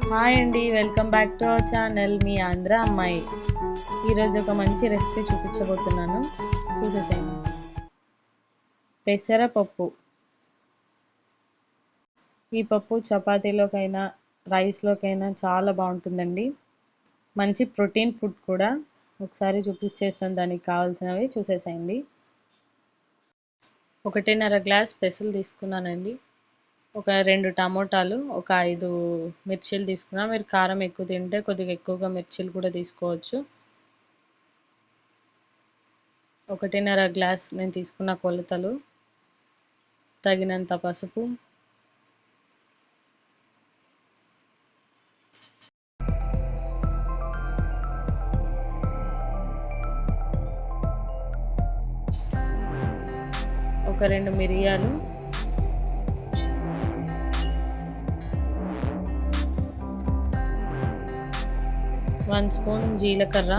Hi అండి, welcome back to our channel మీ ఆంధ్ర అమ్మాయి. ఈరోజు ఒక మంచి రెసిపీ చూపించబోతున్నాను, చూసేసేయండి. పెసరపప్పు. ఈ పప్పు చపాతీలోకైనా రైస్లోకైనా చాలా బాగుంటుందండి. మంచి ప్రోటీన్ ఫుడ్ కూడా. ఒకసారి చూపించేస్తాను, దానికి కావాల్సినవి చూసేసేయండి. 1.5 గ్లాస్ పెసలు తీసుకున్నానండి. ఒక 2 టమోటాలు, ఒక 5 మిర్చీలు తీసుకున్నా. మీరు కారం ఎక్కువ తింటే కొద్దిగా ఎక్కువగా మిర్చీలు కూడా తీసుకోవచ్చు. 1.5 గ్లాస్ నేను తీసుకున్న కొలతలు. తగినంత పసుపు, ఒక 2 మిరియాలు, వన్ స్పూన్ జీలకర్ర,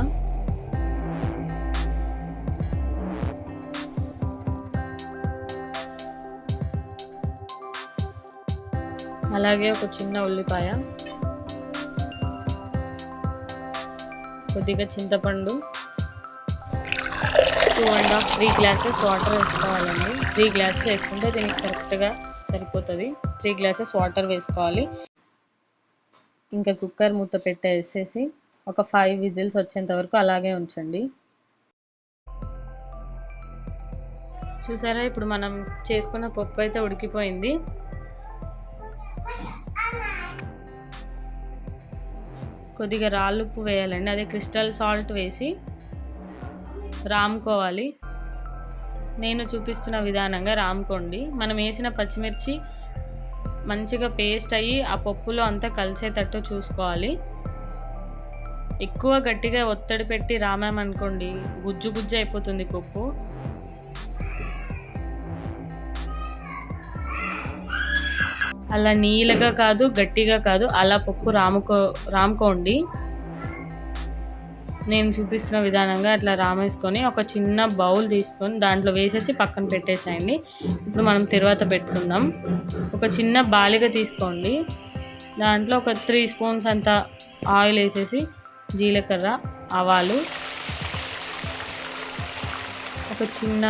అలాగే ఒక చిన్న ఉల్లిపాయ, కొద్దిగా చింతపండు, 2.5-3 గ్లాసెస్ వాటర్ వేసుకోవాలండి. 3 గ్లాసెస్ వేసుకుంటే దీనికి కరెక్ట్గా సరిపోతుంది. 3 గ్లాసెస్ వాటర్ వేసుకోవాలి. ఇంకా కుక్కర్ మూత పెట్టేసేసి ఒక 5 విజిల్స్ వచ్చేంత వరకు అలాగే ఉంచండి. చూసారా, ఇప్పుడు మనం చేసుకున్న పప్పు అయితే ఉడికిపోయింది. కొద్దిగా రాళ్ళుప్పు వేయాలండి, అదే క్రిస్టల్ సాల్ట్ వేసి రాముకోవాలి. నేను చూపిస్తున్న విధానంగా రాముకోండి. మనం వేసిన పచ్చిమిర్చి మంచిగా పేస్ట్ అయ్యి ఆ పప్పులో అంతా కలిసేటట్టు చూసుకోవాలి. ఎక్కువ గట్టిగా ఒత్తిడి పెట్టి రామామనుకోండి, గుజ్జు గుజ్జు అయిపోతుంది పప్పు. అలా నీళ్ళగా కాదు, గట్టిగా కాదు, అలా పప్పు రాముకోండి. నేను చూపిస్తున్న విధానంగా అట్లా రామేసుకొని ఒక చిన్న బౌల్ తీసుకొని దాంట్లో వేసేసి పక్కన పెట్టేసేయండి. ఇప్పుడు మనం తర్వాత పెట్టుకుందాం. ఒక చిన్న బాలిగ తీసుకోండి, దాంట్లో ఒక 3 స్పూన్స్ అంత ఆయిల్ వేసేసి జీలకర్ర, ఆవాలు, ఒక చిన్న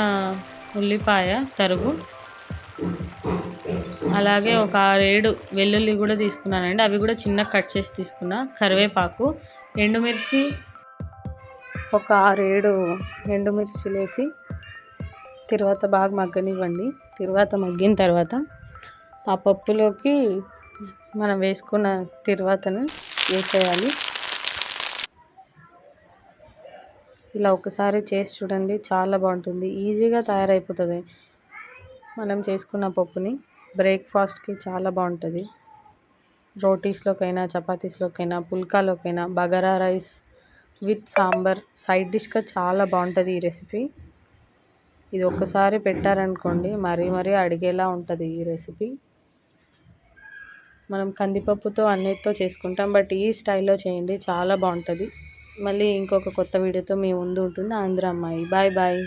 ఉల్లిపాయ తరుగు, అలాగే ఒక 6-7 వెల్లుల్లి కూడా తీసుకున్నానండి, అవి కూడా చిన్న కట్ చేసి తీసుకున్నా. కరివేపాకు, ఎండుమిర్చి, ఒక 6-7 ఎండుమిర్చిలు వేసి తర్వాత బాగా మగ్గనివ్వండి. తర్వాత మగ్గిన తర్వాత ఆ పప్పులోకి మనం వేసుకున్న తర్వాతను వేసేయాలి. ఇలా ఒకసారి చేసి చూడండి, చాలా బాగుంటుంది. ఈజీగా తయారైపోతుంది. మనం చేసుకున్న పప్పుని బ్రేక్ఫాస్ట్కి చాలా బాగుంటుంది. రోటీస్లోకైనా, చపాతీస్లోకైనా, పుల్కాలోకైనా, bagara rice with sambar side డిష్గా చాలా బాగుంటుంది ఈ రెసిపీ. ఇది ఒక్కసారి పెట్టారనుకోండి, మరీ అడిగేలా ఉంటుంది ఈ రెసిపీ. మనం కందిపప్పుతో అన్నిటితో చేసుకుంటాం, బట్ ఈ స్టైల్లో చేయండి, చాలా బాగుంటుంది. మళ్ళీ ఇంకొక కొత్త వీడియోతో మీ ముందు ఉంటుంది ఆంధ్ర అమ్మాయి. Bye bye.